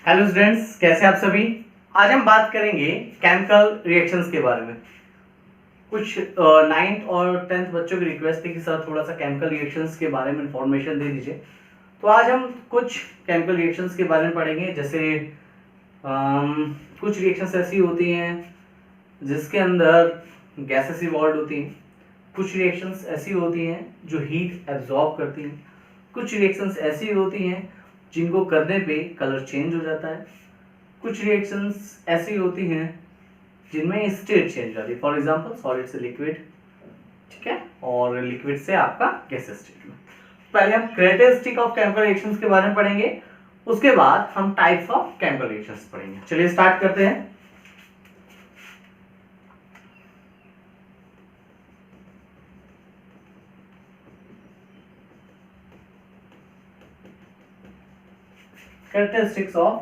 Hello students, कैसे आप सभी। आज हम बात करेंगे केमिकल रिएक्शंस के बारे में। कुछ 9th और 10th बच्चों की रिक्वेस्ट थी कि सर थोड़ा सा केमिकल रिएक्शंस के बारे में इंफॉर्मेशन दे दीजिए। तो आज हम कुछ केमिकल रिएक्शंस के बारे में पढ़ेंगे। जैसे कुछ रिएक्शंस ऐसी होती हैं जिसके अंदर गैसेस इवॉल्व होती हैं, कुछ रिएक्शंस ऐसी होती हैं जो हीट एब्जॉर्ब करती हैं, कुछ रिएक्शंस ऐसी होती हैं जिनको करने पे कलर चेंज हो जाता है, कुछ रिएक्शंस ऐसी होती हैं जिनमें स्टेट चेंज हो जाती है। फॉर एग्जांपल सॉलिड से लिक्विड, ठीक है, और लिक्विड से आपका गैसेस स्टेट में। पहले हम कैरेक्टरिस्टिक ऑफ केमिकल रिएक्शंस के बारे में पढ़ेंगे, उसके बाद हम टाइप्स ऑफ केमिकल रिएक्शंस पढ़ेंगे। चलिए स्टार्ट करते हैं। Characteristics of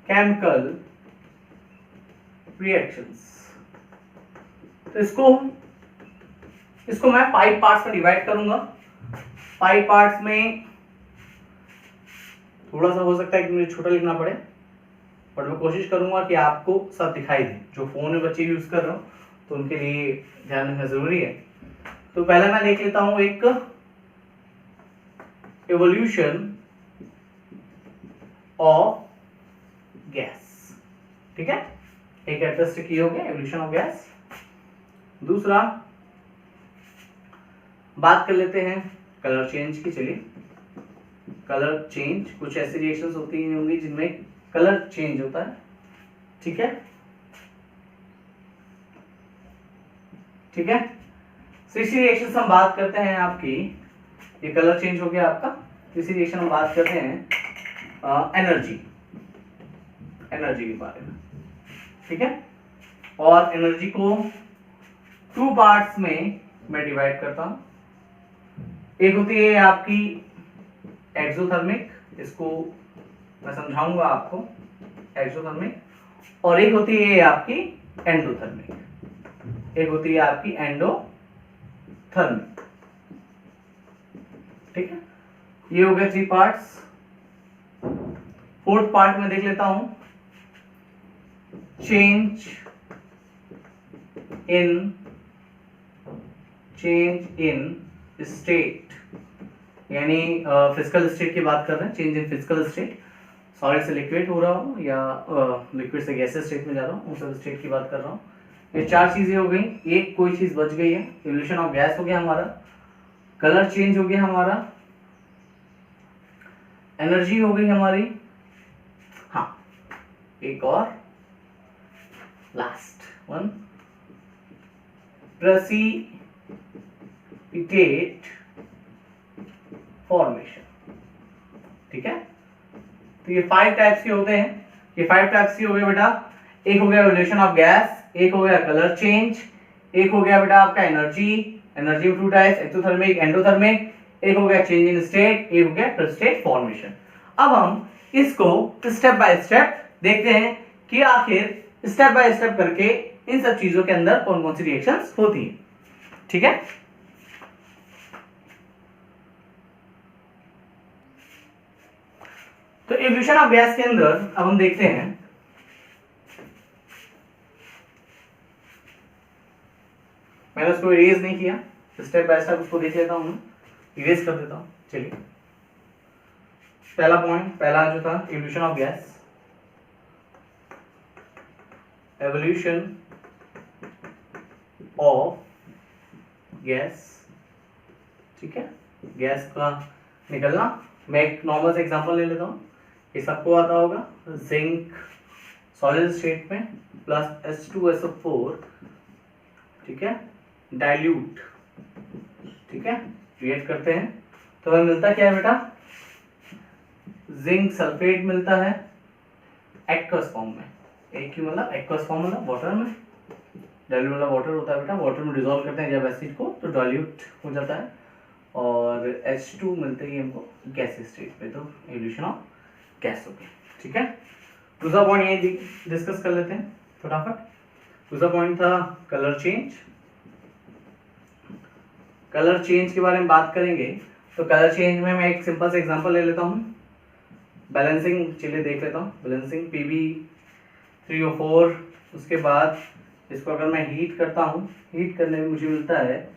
chemical reactions। तो इसको मैं 5 पार्ट्स में डिवाइड करूंगा। 5 पार्ट्स में थोड़ा सा हो सकता है कि मुझे छोटा लिखना पड़े, बट मैं कोशिश करूंगा कि आपको सब दिखाई दे। जो फोन में बच्चे यूज कर रहे हो तो उनके लिए ध्यान रखना जरूरी है। तो पहले मैं देख लेता हूं एक evolution of gas, ठीक है, एक कैरेक्टरिस्टिक ये हो गया एवोल्यूशन ऑफ गैस। दूसरा बात कर लेते हैं कलर चेंज की। चलिए, कलर चेंज, कुछ ऐसी रिएक्शंस होती होंगी जिनमें कलर चेंज होता है, ठीक है, ठीक है। तीसरी रिएक्शंस हम बात करते हैं आपकी, ये कलर चेंज हो गया आपका। तीसरी रिएक्शन हम बात करते हैं एनर्जी के बारे में, ठीक है। और एनर्जी को 2 पार्ट्स में मैं डिवाइड करता हूं। एक होती है आपकी एक्सोथर्मिक, इसको मैं समझाऊंगा आपको, एक्सोथर्मिक। और एक होती है आपकी एंडोथर्मिक, एक होती है आपकी एंडोथर्मिक, ठीक है। ये हो गए 3 पार्ट्स। 4th पार्ट में देख लेता हूं, चेंज इन स्टेट, यानी फिजिकल स्टेट की बात कर रहे हैं। Change in physical state, solid से लिक्विड हो रहा हूं या लिक्विड से गैसेस स्टेट में जा रहा हूं, उस स्टेट की बात कर रहा हूं। ये 4 चीजें हो गई। एक कोई चीज बच गई है, इवोल्यूशन ऑफ गैस हो गया हमारा, कलर चेंज हो गया हमारा, एनर्जी हो गई हमारी, हाँ, एक और लास्ट वन, प्रेसिपिटेट फॉर्मेशन, ठीक है। तो ये 5 टाइप्स के होते हैं। ये 5 टाइप्स के हो गए बेटा। एक हो गया इवोल्यूशन ऑफ गैस, एक हो गया कलर चेंज, एक हो गया बेटा आपका एनर्जी में 2 टाइप्स, एक्सोथर्मिक, एंडोथर्मिक, एक हो गया चेंज इन स्टेट, एक हो गया प्रेसिपिटेट फॉर्मेशन। अब हम इसको स्टेप बाय स्टेप देखते हैं कि आखिर स्टेप बाय स्टेप करके इन सब चीजों के अंदर कौन कौन सी रिएक्शंस होती हैं, ठीक है। तो इवोल्यूशन ऑफ गैस के अंदर अब हम देखते हैं, मैंने उसको इरेज नहीं किया, स्टेप बाय स्टेप उसको देख लेता हूं, इरेज कर देता हूं। चलिए, पहला पॉइंट, पहला जो था evolution of gas, evolution of gas, ठीक है, गैस का निकलना। मैं एक नॉर्मल से एग्जांपल ले लेता हूं, ये सबको आता होगा। जिंक सॉलिड स्टेट में प्लस H2SO4, ठीक है, डाइल्यूट, ठीक है, रिएक्ट करते हैं तो हमें मिलता क्या है बेटा, जिंक सल्फेट मिलता है एक्वस फॉर्म में। एक ही मतलब एक्वस फॉर्म मतलब वाटर में, डाइल्यूट वाला वाटर होता है बेटा, वाटर में डिसॉल्व करते हैं जब एसिड को तो डाइल्यूट हो जाता है। और H2 मिलते ही हमको गैस स्टेट पे, तो इवोल्यूशन ऑफ गैस हो गई, ठीक है। दूसरा पॉइंट ये डिस्कस कर लेते हैं फटाफट। दूसरा पॉइंट था कलर चेंज। कलर चेंज के बारे में बात करेंगे तो कलर चेंज में मैं एक सिंपल सा एग्जांपल ले लेता हूँ। बैलेंसिंग चलिए देख लेता हूँ। बैलेंसिंग PB3O4, उसके बाद इसको अगर मैं हीट करता हूँ, हीट करने में मुझे मिलता है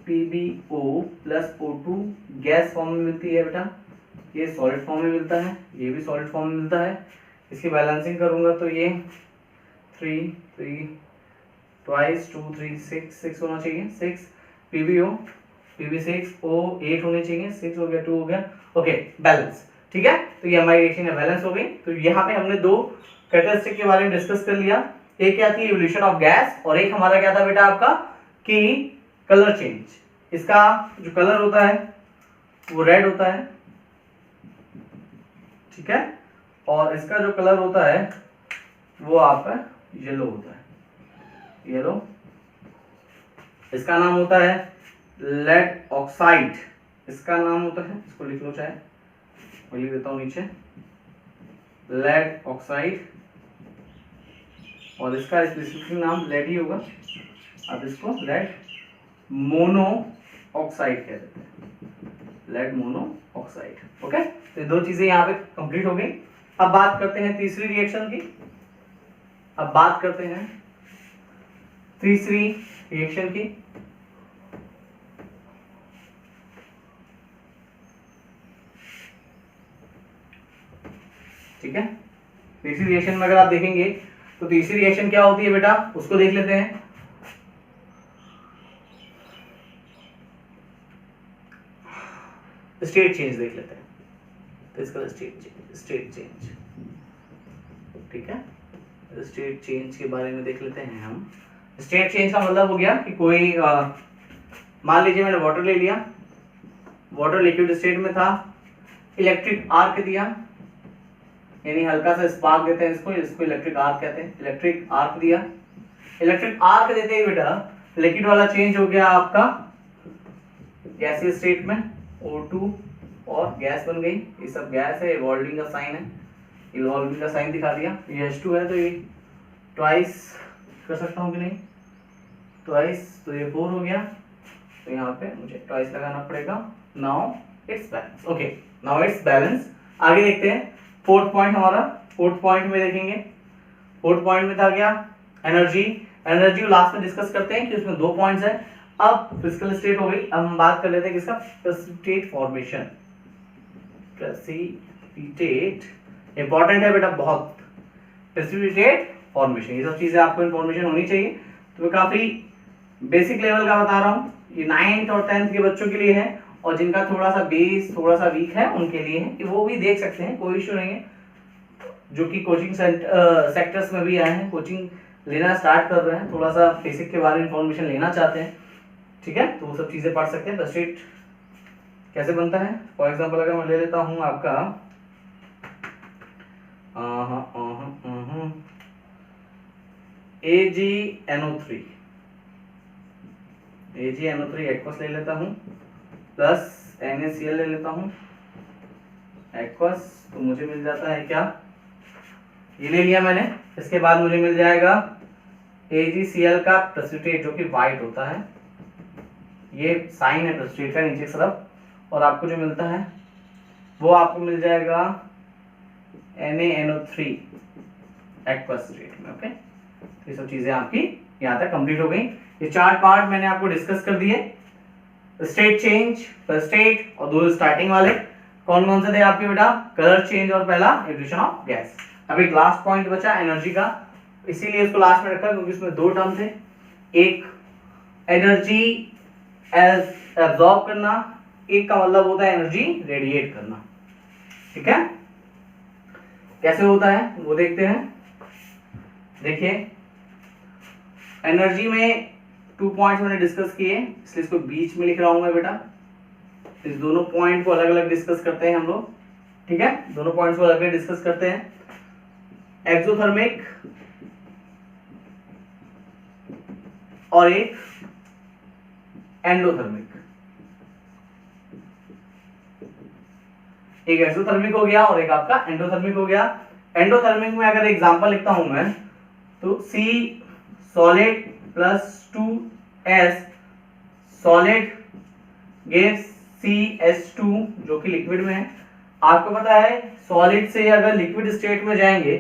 PbO plus O2 gas form में मिलती है बेटा, ये सॉलिड फॉर्म में मिलता है, ये भी सॉलिड फॉर्म में मिलता है। इसकी बैलेंसिंग करूँगा तो ये 3 3 ट्वाइस 2 3 6 होना चाहिए, 6 PbO PB6O 8 होने चाहिए, 6 हो गया, 2 हो गया, ओके बैलेंस। ठीक है, तो ये हमारी रिएक्शन है बैलेंस हो गई। तो यहाँ पे हमने दो कैरेक्टरिस्टिक के बारे में डिस्कस कर लिया, एक क्या थी इवोल्यूशन ऑफ गैस, और एक हमारा क्या था बेटा आपका कि कलर चेंज। इसका जो कलर होता है वो रेड होता है, ठीक है, और इसका जो कलर होता है वो आपका येलो होता है, येलो। इसका नाम होता है लेड ऑक्साइड, इसका नाम होता है, इसको लिख लो चाहे, मैं लिख देता हूं नीचे, लेड ऑक्साइड, और इसका स्पेसिफिक नाम लेड ही होगा, अब इसको लेड मोनो ऑक्साइड कह देते हैं, लेड मोनो ऑक्साइड। ओके, तो दो चीजें यहाँ पे कंप्लीट हो गई। अब बात करते हैं तीसरी रिएक्शन की, अब बात करते हैं तीसरी रिएक्शन की। ठीक है, तीसरी रिएक्शन में अगर आप देखेंगे तो तीसरी रिएक्शन क्या होती है बेटा, उसको देख लेते हैं। स्टेट चेंज देख लेते हैं, तो इसका स्टेट चेंज, ठीक है, स्टेट चेंज के बारे में देख लेते हैं हम। स्टेट चेंज का मतलब हो गया कि कोई मान लीजिए मैंने वाटर ले लिया, वाटर लिक्विड स्टेट में था, इलेक्ट्रिक आर्क दिया, यानी हल्का सा स्पार्क देते हैं इसको, इसको इलेक्ट्रिक आर्क कहते हैं, इलेक्ट्रिक आर्क दिया। इलेक्ट्रिक आर्क देते ही बेटा लिक्विड वाला चेंज हो गया आपका गैसीय स्टेट में, O2 और गैस बन गई, ये सब गैस है, इवॉल्विंग का साइन है, इवॉल्विंग का साइन दिखा दिया। ये H2 है तो ये ट्वाइस कर सकता हूँ कि नहीं, ट्वाइस, तो ये 4 हो गया, तो यहाँ पे मुझे ट्वाइस लगाना पड़ेगा। Now it's balance, okay, now it's balance. आगे देखते हैं फोर्थ पॉइंट हमारा, फोर्थ पॉइंट में देखेंगे, फोर्थ पॉइंट में था क्या एनर्जी, एनर्जी लास्ट में डिस्कस करते हैं कि उसमें दो पॉइंट्स है। अब फिजिकल स्टेट हो गई, अब हम बात कर लेते हैं किसका, प्रेसिपिटेट फॉर्मेशन। प्रेसिपिटेट इंपॉर्टेंट है बेटा बहुत, प्रेसिपिटेट फॉर्मेशन, ये सब चीजें आपको इंफॉर्मेशन होनी चाहिए। तो मैं काफी बेसिक लेवल का बता रहा हूँ, ये 9th और 10th के बच्चों के लिए है, और जिनका थोड़ा सा बेस थोड़ा सा वीक है उनके लिए है, वो भी देख सकते हैं, कोई इशू नहीं है। जो कि कोचिंग सेक्टर्स में भी आए हैं, कोचिंग लेना स्टार्ट कर रहे हैं, थोड़ा सा बेसिक के बारे में इंफॉर्मेशन लेना चाहते हैं, ठीक है, तो वो सब चीजें पढ़ सकते हैं। प्रेसिपिटेट कैसे बनता है, फॉर एग्जांपल अगर मैं ले लेता हूं आपका AgNO3, AgNO3 एक्वस ले लेता हूं, प्लस NaCl ले लेता हूं एक्वस, तो मुझे मिल जाता है क्या, ये ले लिया मैंने। इसके बाद मुझे मिल जाएगा AgCl का प्रेसिपिटेट जो कि व्हाइट होता है, ये साइन है प्रेसिपिटेट का नीचे की तरफ, और आपको जो मिलता है वो आपको मिल जाएगा NaNO3 एक्वस स्टेट में। ओके, ये सब चीजें आपकी यहाँ तक कंप्लीट हो गई। ये चार पार्ट मैंने आपको डिस्कस कर दिए, स्टेट चेंज, स्टेट, और दो स्टार्टिंग वाले कौन कौन से थे आपके बेटा, कलर चेंज और पहला इवोल्यूशन ऑफ गैस। अब एक लास्ट पॉइंट बचा एनर्जी का, इसीलिए इसको लास्ट में रखा क्योंकि इसमें दो टर्म थे, एक एनर्जी एब्जॉर्ब करना, एक का मतलब होता है एनर्जी रेडिएट करना। ठीक है, कैसे होता है वो देखते हैं। देखिए एनर्जी में 2 पॉइंट्स मैंने डिस्कस किए, इसलिए इसको बीच में लिख रहा हूं मैं बेटा। इस दोनों पॉइंट को अलग अलग डिस्कस करते हैं हम लोग, ठीक है, दोनों पॉइंट्स को अलग अलग डिस्कस करते हैं। एक्सोथर्मिक और एक एंडोथर्मिक। एक एक्सोथर्मिक हो गया और एक आपका एंडोथर्मिक हो गया। एंडोथर्मिक में अगर एग्जांपल लिखता हूं मैं तो C solid plus 2S solid gives CH2 जो कि लिक्विड में है। आपको पता है सॉलिड से अगर लिक्विड स्टेट में जाएंगे,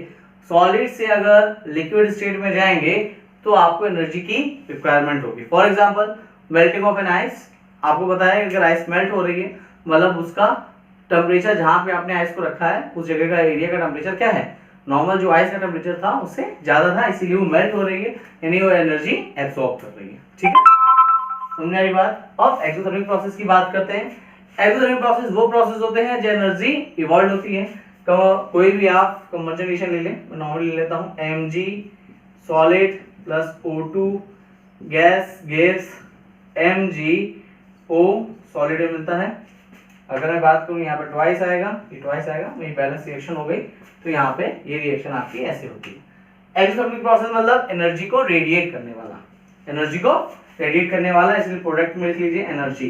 सॉलिड से अगर लिक्विड स्टेट में जाएंगे तो आपको एनर्जी की रिक्वायरमेंट होगी। For example melting of an ice, आपको पता है अगर आइस मेल्ट हो रही है मतलब उसका टेम्परेचर जहां पे आपने आइस को रखा है उस जगह का एरिया का टेम्परेचर क्या है, नॉर्मल जो आइस का टेम्परेचर था उससे ज्यादा था, इसीलिए वो मेल्ट हो रही है, यानी वो एनर्जी एब्सॉर्ब कर रही है। ठीक है, समझ आई बात। अब एक्सोथर्मिक प्रोसेस की बात करते हैं। एक्सोथर्मिक प्रोसेस वो प्रोसेस होते हैं जो एनर्जी इवॉल्व होती है। तो कोई भी आप कंबशन रिएक्शन ले लें, मैं नॉर्मली ले लेता हूं Mg solid plus O2 gas gives MgO solid में मिलता है। अगर मैं बात करूं यहाँ पे ट्वाइस आएगा, ये ट्वाइस आएगा, मेरी बैलेंस रिएक्शन हो गई, तो यहाँ पे ये रिएक्शन आपकी ऐसे होती है। एक्सोथर्मिक प्रोसेस मतलब एनर्जी को रेडिएट करने वाला, एनर्जी को रेडिएट करने वाला, इसलिए प्रोडक्ट में लिख लीजिए एनर्जी।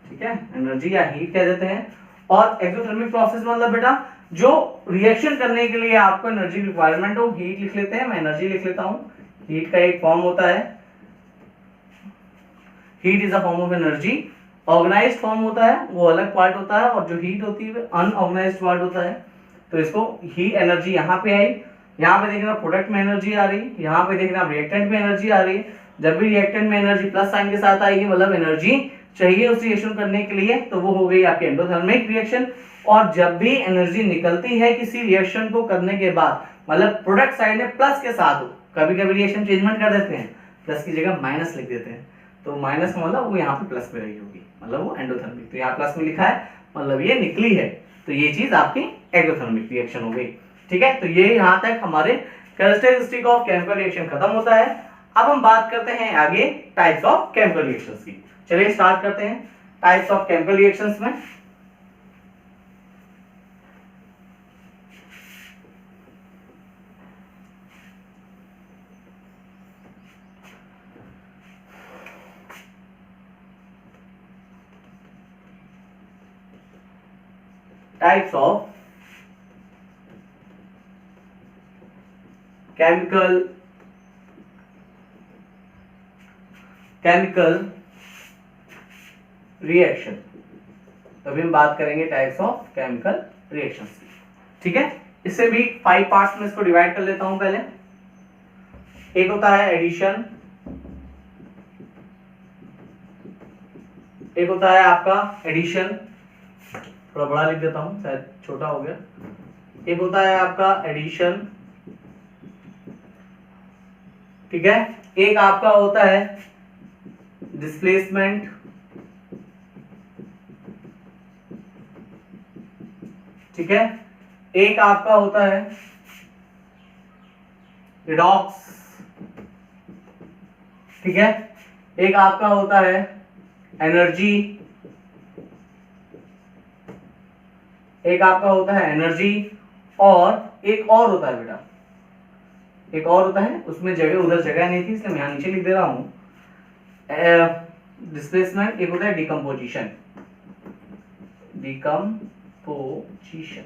ठीक है, एनर्जी या हीट कह देते हैं। और एक्सोथर्मिक प्रोसेस मतलब बेटा जो रिएक्शन करने के लिए आपको एनर्जी रिक्वायरमेंट हो, हीट लिख लेते हैं, मैं एनर्जी लिख लेता हूं। हीट का एक फॉर्म होता है, heat is a form of energy. Organised form होता है वो अलग पार्ट होता है, और जो हीट होती है वो अनऑर्गेनाइज्ड पार्ट होता है। तो इसको ही एनर्जी यहाँ पे आई, यहाँ पे देखना प्रोडक्ट में एनर्जी आ रही, यहाँ पे देखना रिएक्टेंट में एनर्जी आ रही। जब भी रिएक्टेंट में एनर्जी प्लस साइन के साथ आएगी मतलब एनर्जी चाहिए उस रिएक्शन करने के लिए, तो वो हो गई आपकी एंडोथर्मिक रिएक्शन। और जब भी एनर्जी निकलती है किसी रिएक्शन को करने के बाद, मतलब प्रोडक्ट साइड में प्लस के साथ हो, कभी कभी रिएक्शन चेंजमेंट कर देते हैं, प्लस की जगह माइनस लिख देते हैं, तो माइनस मतलब वो यहाँ पे प्लस में रही होगी, मतलब वो एंडोथर्मिक। तो यहाँ प्लस में लिखा है मतलब ये निकली है, तो ये चीज आपकी एक्सोथर्मिक रिएक्शन हो गई। ठीक है, तो ये यहाँ तक हमारे कैरेक्टरिस्टिक ऑफ केमिकल रिएक्शन खत्म होता है। अब हम बात करते हैं आगे टाइप्स ऑफ केमिकल रिएक्शंस की। चलिए स्टार्ट करते हैं टाइप्स ऑफ केमिकल रिएक्शंस में। Types of chemical reaction. तभी हम बात करेंगे टाइप्स ऑफ केमिकल रिएक्शंस की। ठीक है, इससे भी 5 पार्ट्स में इसको डिवाइड कर लेता हूं। पहले एक होता है एडिशन, एक होता है आपका एडिशन, थोड़ा बड़ा लिख देता हूं शायद छोटा हो गया। एक होता है आपका एडिशन, ठीक है। एक आपका होता है डिस्प्लेसमेंट, ठीक है। एक आपका होता है रिडॉक्स, ठीक है। एक आपका होता है एनर्जी, एक आपका होता है एनर्जी, और एक और होता है बेटा, एक और होता है, उसमें जगह उधर जगह नहीं थी इसलिए मैं यहां नीचे लिख दे रहा हूं। डिस्प्लेसमेंट, एक होता है डिकम्पोजिशन, डिकम्पोजिशन,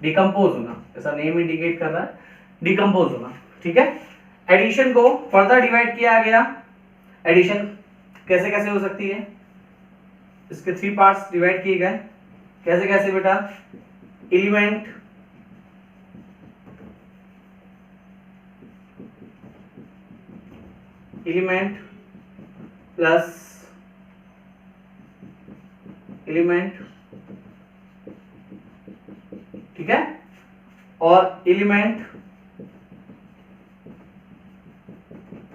डिकम्पोज होना, ऐसा नेम इंडिकेट कर रहा है, डिकम्पोज होना, ठीक है। एडिशन को फर्दर डिवाइड किया गया। एडिशन कैसे कैसे हो सकती है, इसके 3 पार्ट्स डिवाइड किए गए। कैसे कैसे बेटा, एलिमेंट, एलिमेंट प्लस एलिमेंट, ठीक है, और एलिमेंट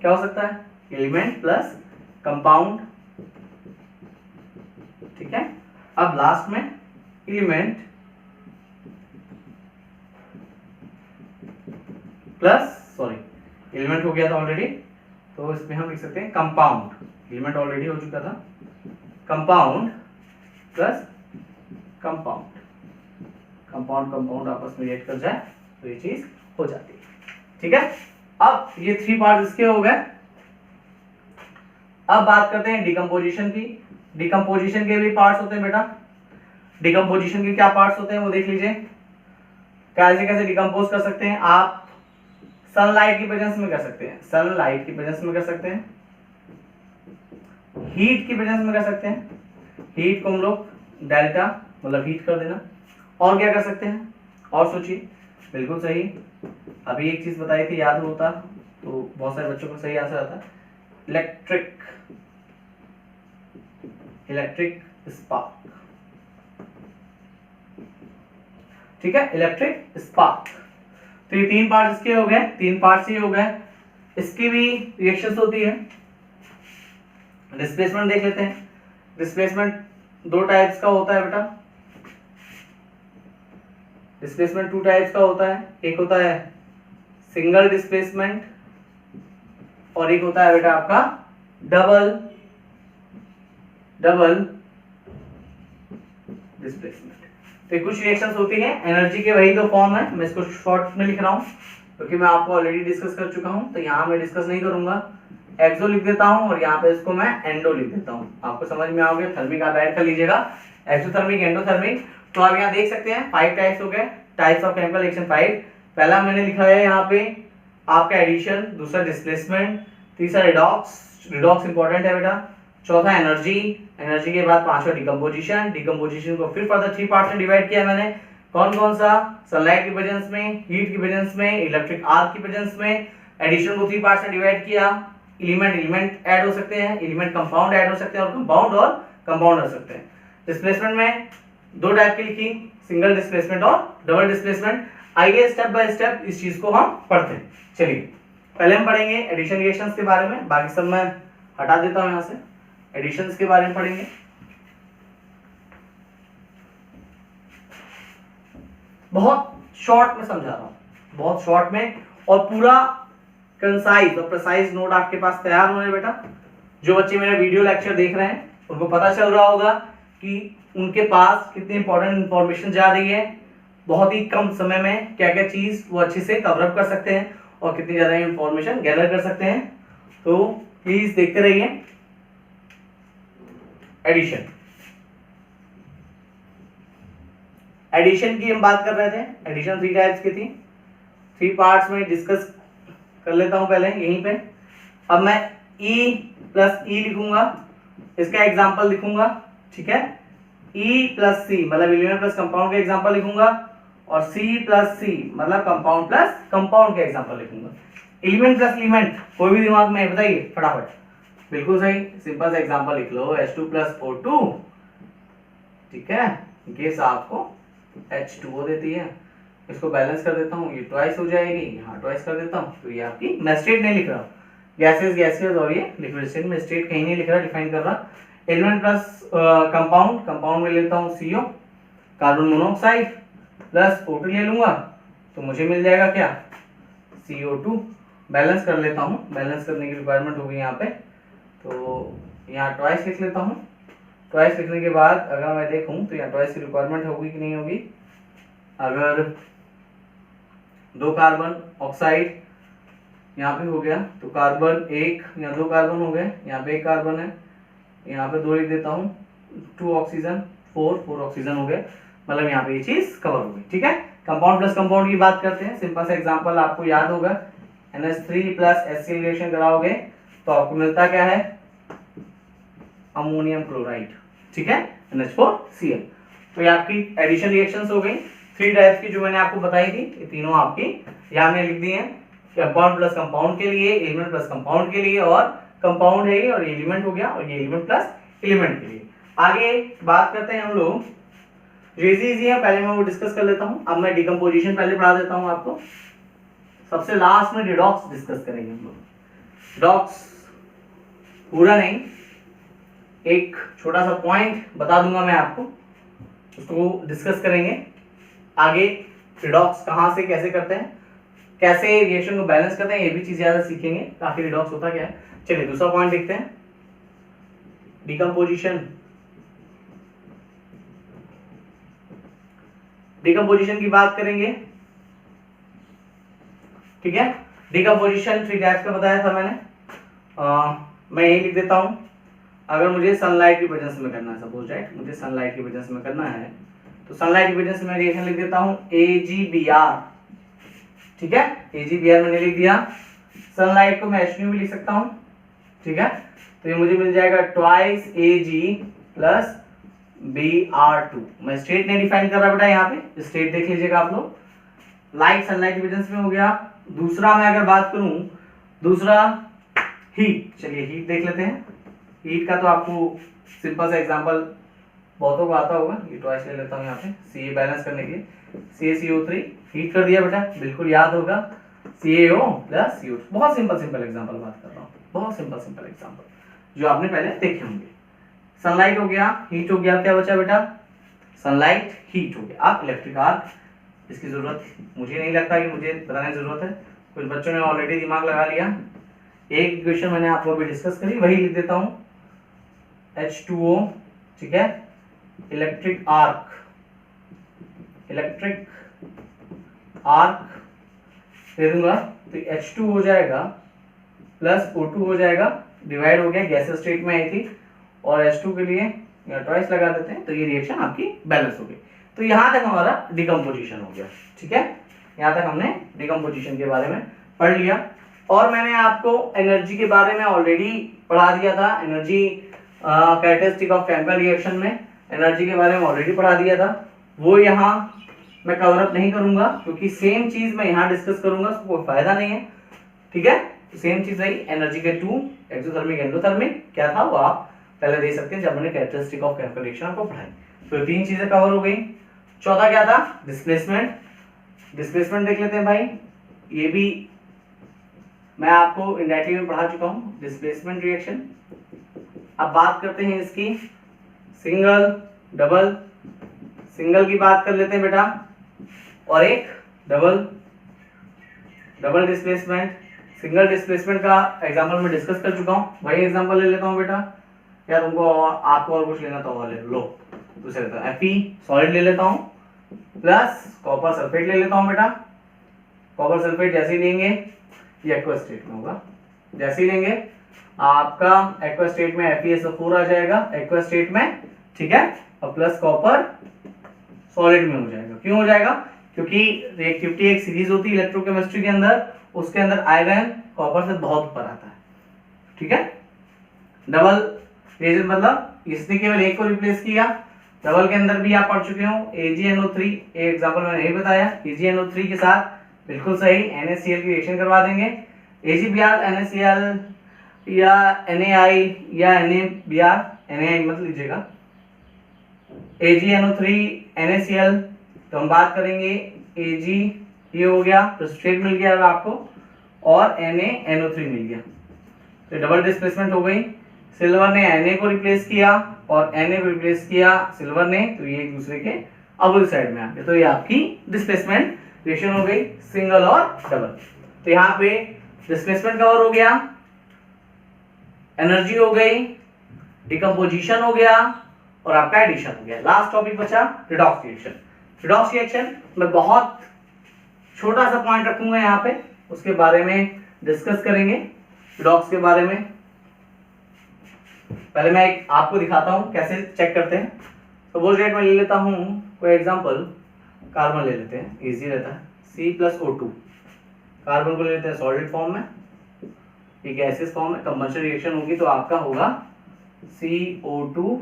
क्या हो सकता है, एलिमेंट प्लस कंपाउंड, ठीक है। अब लास्ट में एलिमेंट प्लस, सॉरी एलिमेंट हो गया था ऑलरेडी, तो इसमें हम लिख सकते हैं कंपाउंड। एलिमेंट ऑलरेडी हो चुका था, compound plus compound, compound compound आपस में रिएक्ट कर जाए तो ये चीज हो जाती है, ठीक है। अब ये 3 पार्ट इसके हो गए। अब बात करते हैं डिकम्पोजिशन की। डिकम्पोजिशन के भी पार्ट्स होते हैं बेटा। डिकम्पोजिशन के क्या पार्ट्स होते हैं वो देख लीजिए। कैसे कैसे डिकम्पोज कर सकते हैं आप, सनलाइट की प्रेजेंस में कर सकते हैं, सनलाइट की प्रेजेंस में कर सकते हैं, हीट की प्रेजेंस में कर सकते हैं, हीट को हम लोग डेल्टा मतलब हीट कर देना। और क्या कर सकते हैं, और सोचिए। बिल्कुल सही, अभी एक चीज बताई थी, याद होता तो बहुत सारे बच्चों को सही आंसर आता। इलेक्ट्रिक स्पार्क, ठीक है, इलेक्ट्रिक स्पार्क। तो ये 3 पार्ट इसके हो गए, 3 पार्ट ये हो गए। इसकी भी रिएक्शंस होती है। डिस्प्लेसमेंट देख लेते हैं। डिस्प्लेसमेंट 2 टाइप्स का होता है बेटा। डिस्प्लेसमेंट 2 टाइप्स का होता है। एक होता है सिंगल डिस्प्लेसमेंट और एक होता है बेटा आपका डबल डिस्प्लेसमेंट। तो कुछ रिएक्शंस होती हैं, एनर्जी के वही 2 फॉर्म है। मैं इसको शॉर्ट में लिख रहा हूँ क्योंकि मैं आपको ऑलरेडी डिस्कस कर चुका हूँ, तो यहाँ मैं डिस्कस नहीं करूंगा। एक्सो लिख देता हूँ और यहाँ पे इसको मैं एंडो लिख देता हूँ। आपको समझ में आओगे, थर्मिक आप ऐड कर लीजिएगा, एक्सोथर्मिक एंडोथर्मिक। तो आप यहाँ देख सकते हैं 5 टाइप्स हो गए, टाइप्स ऑफ केमिकल रिएक्शन 5। पहला मैंने लिखा है यहाँ पे आपका एडिशन, दूसरा डिस्प्लेसमेंट, तीसरा रिडॉक्स इंपॉर्टेंट है बेटा, चौथा एनर्जी के बाद 5वां डिकम्पोजिशन को फिर फर्दर 3 पार्ट में डिवाइड किया मैंने। कौन कौन सा, सनलाइट की प्रेजेंस में, हीट की प्रेजेंस में, इलेक्ट्रिक आर्क की प्रेजेंस में। एडिशन को 3 पार्ट्स में डिवाइड किया। एलिमेंट ऐड हो सकते हैं, एलिमेंट कंपाउंड ऐड हो सकते हैं और कंपाउंड हो सकते हैं। डिस्प्लेसमेंट में 2 टाइप की लिखी, सिंगल डिस्प्लेसमेंट और डबल डिस्प्लेसमेंट। आइए स्टेप बाय स्टेप इस चीज को हम पढ़ते हैं। चलिए पहले हम पढ़ेंगे एडिशन रिएक्शंस के बारे में, बाकी सब मैं हटा देता हूं यहाँ से। एडिशंस के बारे में पढ़ेंगे। बहुत शॉर्ट में समझा रहा हूं, बहुत शॉर्ट में, और पूरा कंसाइज और प्रिसाइज नोट आपके पास तैयार होने बेटा। जो बच्चे मेरा वीडियो लेक्चर देख रहे हैं उनको पता चल रहा होगा कि उनके पास कितनी इंपॉर्टेंट इंफॉर्मेशन जा रही है। बहुत ही कम समय में क्या क्या चीज वो अच्छे से कवर अप कर सकते हैं और कितनी ज्यादा इंफॉर्मेशन गैदर कर सकते हैं। तो प्लीज देखते रहिए। एडिशन की हम बात कर रहे थे। एडिशन 3 टाइप्स की थी, 3 पार्ट्स में डिस्कस कर लेता हूं पहले यहीं पे। अब मैं E प्लस E लिखूंगा, इसका एग्जांपल लिखूंगा, ठीक है। E प्लस C मतलब एलिमेंट प्लस कंपाउंड का एग्जांपल लिखूंगा, और C प्लस C मतलब कंपाउंड प्लस कंपाउंड का एग्जांपल लिखूंगा। एलिमेंट प्लस एलिमेंट कोई भी दिमाग में बताइए फटाफट। बिल्कुल सही, सिंपल सा एग्जांपल लिख लो, H2 प्लस O2, ठीक है। गैस आपको H2O देती है, इसको बैलेंस कर देता हूँ, ये ट्वाइस हो जाएगी, यहाँ ट्वाइस कर देता हूँ, तो ये आपकी, मैं स्टेट नहीं लिख रहा, गैसेस और ये लिक्विड स्टेट में स्टेट कहीं नहीं लिख रहा, डिफाइन कर रहा। एलिमेंट प्लस कंपाउंड में लेता हूँ CO, carbon monoxide plus O2 ले लूंगा, तो मुझे मिल जाएगा क्या, CO2। बैलेंस कर लेता हूँ, बैलेंस करने की रिक्वायरमेंट होगी यहाँ पे, तो यहाँ ट्वाइस लिख लेता हूँ। ट्वाइस लिखने के बाद अगर मैं देखूं तो यहाँ ट्वाइस की रिक्वायरमेंट होगी कि नहीं होगी। अगर 2 कार्बन ऑक्साइड यहाँ पे हो गया तो कार्बन 1, यहाँ 2 कार्बन हो गए, यहाँ पे 1 कार्बन है, यहाँ पे 2 लिख देता हूँ, 2 ऑक्सीजन, 4 ऑक्सीजन हो गए, मतलब यहाँ पे ये चीज कवर हो गई, ठीक है। कंपाउंड प्लस कंपाउंड की बात करते हैं। सिंपल सा एग्जांपल आपको याद होगा, NH3 प्लस HCl रिएक्शन कराओगे तो आपको मिलता क्या है, अमोनियम क्लोराइड, ठीक है, NH4Cl। तो ये आपकी एडिशन रिएक्शंस हो गई 3 टाइप्स की, जो मैंने आपको बताई थी, ये तीनों आपकी यहाँ मैंने लिख दी हैं। कंपाउंड प्लस कंपाउंड के लिए, एलिमेंट प्लस कंपाउंड के लिए, और कंपाउंड है ये और ये एलिमेंट हो गया, और ये एलिमेंट प्लस एलिमेंट के लिए। आगे बात करते हैं हम लोग, जो इजी है पहले मैं वो डिस्कस कर लेता हूँ। अब मैं डिकम्पोजिशन पहले पढ़ा देता हूँ आपको, सबसे लास्ट में रिडॉक्स डिस्कस करेंगे हम लोग। रिडॉक्स पूरा नहीं, एक छोटा सा पॉइंट बता दूंगा मैं आपको, उसको डिस्कस करेंगे आगे। रिडॉक्स कहाँ से कैसे करते हैं, कैसे रिएक्शन को बैलेंस करते हैं, ये भी चीज ज्यादा सीखेंगे ताकि रिडॉक्स होता क्या है। चलिए दूसरा पॉइंट देखते हैं, डिकम्पोजिशन। डिकम्पोजिशन की बात करेंगे, ठीक है। डिकम्पोजिशन 3 टाइप्स का बताया था मैंने, मैं यही लिख देता हूं। अगर मुझे सनलाइट की प्रेजेंस में करना है, सपोज राइट, मुझे सनलाइट की प्रेजेंस में करना है, तो सनलाइट की प्रेजेंस में रिएक्शन लिख देता हूं AgBr, ठीक है। AgBr मैंने लिख दिया। सनलाइट को मैं HNO भी लिख सकता हूं, ठीक है। तो ये मुझे मिल जाएगा ट्वाइस Ag प्लस Br2। मैं स्टेट नहीं डिफाइन कर रहा बेटा, यहाँ पे स्टेट देख लीजिएगा आप लोग। लाइट सनलाइट डिफरेंस में हो गया। दूसरा मैं अगर बात करूं, दूसरा हीट, चलिए हीट देख लेते हैं। हीट का तो आपको सिंपल सा एग्जांपल बहुतों को आता होगा, ये ट्वाइस ले लेता हूँ यहाँ पे सी बैलेंस करने के लिए। CaCO3 हीट कर दिया बेटा, बिल्कुल याद होगा, CaO प्लस CO2। बहुत सिंपल एग्जांपल बात कर रहा हूँ, बहुत सिंपल एग्जांपल जो आपने पहले देखे होंगे। सनलाइट हो गया, हीट हो गया, क्या बचा बेटा, सनलाइट हीट हो गया। आप इलेक्ट्रिक आर्क, इसकी जरूरत मुझे नहीं लगता कि मुझे बताने की जरूरत है, कुछ बच्चों ने ऑलरेडी दिमाग लगा लिया। एक इक्वेशन मैंने आपको अभी डिस्कस करी, वही लिख देता हूँ, H2O, ठीक है, इलेक्ट्रिक आर्क दे दूंगा तो H2 हो जाएगा प्लस O2 हो जाएगा, डिवाइड हो गया, गैसेस स्टेट में आई थी, और H2 के लिए ट्वाइस लगा देते हैं, तो ये रिएक्शन आपकी बैलेंस हो गई। तो यहाँ तक हमारा डिकम्पोजिशन हो गया, ठीक है, यहाँ तक हमने डिकम्पोजिशन के बारे में पढ़ लिया। और मैंने आपको एनर्जी के बारे में ऑलरेडी पढ़ा दिया था, energy characteristic of chemical reaction में एनर्जी के बारे में ऑलरेडी पढ़ा दिया था, वो यहाँ मैं कवर अप नहीं करूंगा, क्योंकि सेम चीज मैं यहाँ डिस्कस करूंगा, उसको कोई फायदा नहीं है, ठीक है। सेम चीज है, एनर्जी के टू, एक्सोथर्मिक एंडोथर्मिक, क्या था वो आप पहले दे सकते हैं जब मैंने कैरेक्टरिस्टिक ऑफ केमिकल रिएक्शन आपको पढ़ाई। तो तीन चीजें कवर हो गई। चौथा क्या था, डिस्प्लेसमेंट देख लेते हैं भाई, ये भी मैं आपको इंडायरेक्टली में पढ़ा चुका हूँ, डिस्प्लेसमेंट रिएक्शन। अब बात करते हैं इसकी सिंगल डबल, सिंगल की बात कर लेते हैं बेटा, और एक डबल डिस्प्लेसमेंट। सिंगल डिस्प्लेसमेंट का एग्जांपल मैं डिस्कस कर चुका हूँ, वही एग्जांपल ले लेता हूँ बेटा, या तुमको आपको और कुछ लेना तो और ले लो। दूसरे लेता हूँ Fe सॉलिड ले लेता हूँ, प्लस कॉपर सल्फेट ले लेता हूँ बेटा। कॉपर सल्फेट जैसे ही लेंगे ये एक्वा स्टेट में होगा, जैसे ही लेंगे आपका एक्वा स्टेट में FeSO4 आ जाएगा एक्वा स्टेट में, ठीक है, और प्लस कॉपर सॉलिड में हो जाएगा। क्यों हो जाएगा, क्योंकि रिएक्टिविटी एक सीरीज होती है इलेक्ट्रोकेमिस्ट्री के अंदर, उसके अंदर आयरन कॉपर से बहुत ऊपर आता है, ठीक है। डबल रिएजेंट मतलब इसने केवल एक को रिप्लेस किया, डबल के अंदर भी आप पढ़ चुके हो, AgNO3, एक एग्जांपल मैंने नहीं बताया, AgNO3 के साथ बिल्कुल सही NaCl की रिएक्शन करवा देंगे। AgBr NaCl या NaI या NaBr, NaI मत लीजिएगा, AgNO3 NaCl, तो हम बात करेंगे Ag, ये हो गया, प्रेसिपिटेट मिल गया अब आपको, और NaNO3 मिल गया, तो डबल डिस्प्लेसमेंट हो गई। सिल्वर ने Na को रिप्लेस किया और Na को रिप्लेस किया सिल्वर ने, तो ये एक दूसरे के अपोजिट साइड में आ गए, तो ये आपकी डिस्प्लेसमेंट रिएक्शन हो गई, सिंगल और डबल। तो यहाँ पे डिस्प्लेसमेंट कवर हो गया, एनर्जी हो गई, डिकम्पोजिशन हो गया, और आपका एडिशन हो गया। लास्ट टॉपिक बचा रिडॉक्स रिएक्शन। रिडॉक्स रिएक्शन मैं बहुत छोटा सा पॉइंट रखूंगा यहाँ पे, उसके बारे में डिस्कस करेंगे रिडॉक्स के बारे में। पहले मैं एक आपको दिखाता हूँ कैसे चेक करते हैं। सपोज डेट में ले लेता हूँ कोई एग्जांपल, कार्बन ले लेते हैं, इजी रहता है, C+O2, कार्बन को ले लेते हैं सॉलिड फॉर्म में, ये गैसेस फॉर्म में, कंबंशन रिएक्शन होगी तो आपका होगा CO2,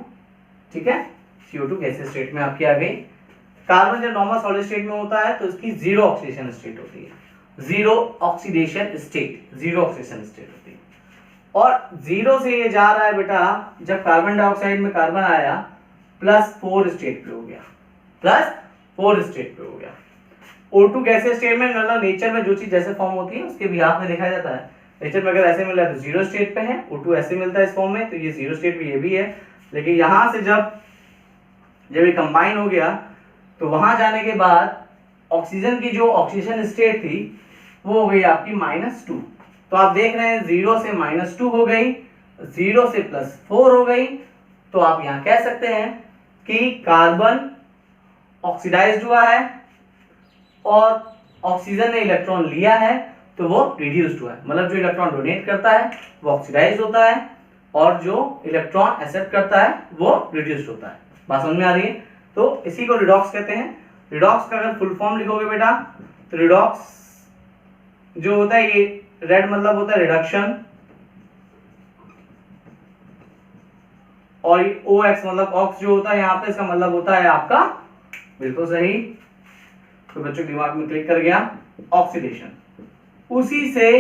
ठीक है, CO2 गैसेस स्टेट में आपकी आ गई। कार्बन जब नॉर्मल सॉलिड स्टेट में होता है तो इसकी जीरो ऑक्सीडेशन स्टेट होती है, जीरो ऑक्सीडेशन स्टेट होती है। और जीरो से ये जा रहा है बेटा, जब कार्बन डाइऑक्साइड में कार्बन आया +4 स्टेट पे हो गया, O2 गैसेस स्टेट में, मतलब नेचर में जो चीज जैसे फॉर्म होती है उसके बिहाफ में देखा जाता है। नेचर में अगर ऐसे मिल रहा है तो जीरो स्टेट पे है, O2 ऐसे मिलता है इस फॉर्म में, तो ये जीरो स्टेट पे ये भी है। लेकिन यहां से जब ये कंबाइन हो गया तो वहां जाने के बाद ऑक्सीजन की जो ऑक्सीजन स्टेट थी वो हो गई आपकी -2। तो आप देख रहे हैं 0 से -2 हो गई, 0 से +4 हो गई। तो आप यहां कह सकते हैं कि कार्बन ऑक्सीडाइज्ड हुआ है और ऑक्सीजन ने इलेक्ट्रॉन लिया है तो वो रिड्यूस्ड हुआ है, मतलब जो इलेक्ट्रॉन डोनेट करता है वो ऑक्सीडाइज्ड होता है और जो इलेक्ट्रॉन एक्सेप्ट करता है वो रिड्यूस्ड होता है। बात समझ में आ रही है? तो इसी को रिडॉक्स कहते हैं। रिडॉक्स का अगर फुल फॉर्म लिखोगे बेटा तो रिडॉक्स जो होता है, ये रेड मतलब होता है रिडक्शन, और OX मतलब ऑक्स जो होता है यहाँ पे, इसका मतलब होता है आपका, बिल्कुल सही, तो बच्चों दिमाग में क्लिक कर गया, ऑक्सीडेशन। उसी से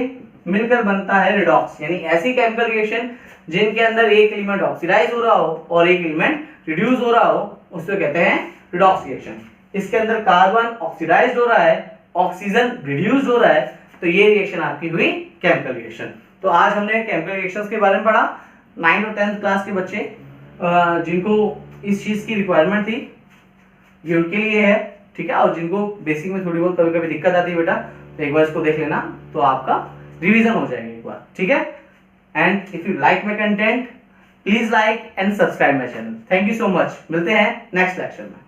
मिलकर बनता है रिडॉक्स, यानी ऐसी केमिकल रिएक्शन जिनके अंदर एक एलिमेंट ऑक्सीडाइज हो रहा हो और एक एलिमेंट रिड्यूस हो रहा हो, उसको कहते हैं रिडॉक्स रिएक्शन। इसके अंदर कार्बन ऑक्सीडाइज हो रहा है, ऑक्सीजन रिड्यूस हो रहा है, तो ये रिएक्शन आपकी हुई केमिकल रिएक्शन। तो आज हमने केमिकल रिएक्शंस के बारे में पढ़ा। 9 और 10th क्लास के बच्चे जिनको इस चीज की रिक्वायरमेंट थी, ये उनके लिए है, ठीक है। और जिनको बेसिक में थोड़ी बहुत कभी कभी दिक्कत आती है बेटा, तो एक बार इसको देख लेना, तो आपका रिवीजन हो जाएगा एक बार, ठीक है। And if you like my content, please like and subscribe my channel. Thank you so much, मिलते हैं नेक्स्ट लेक्चर में।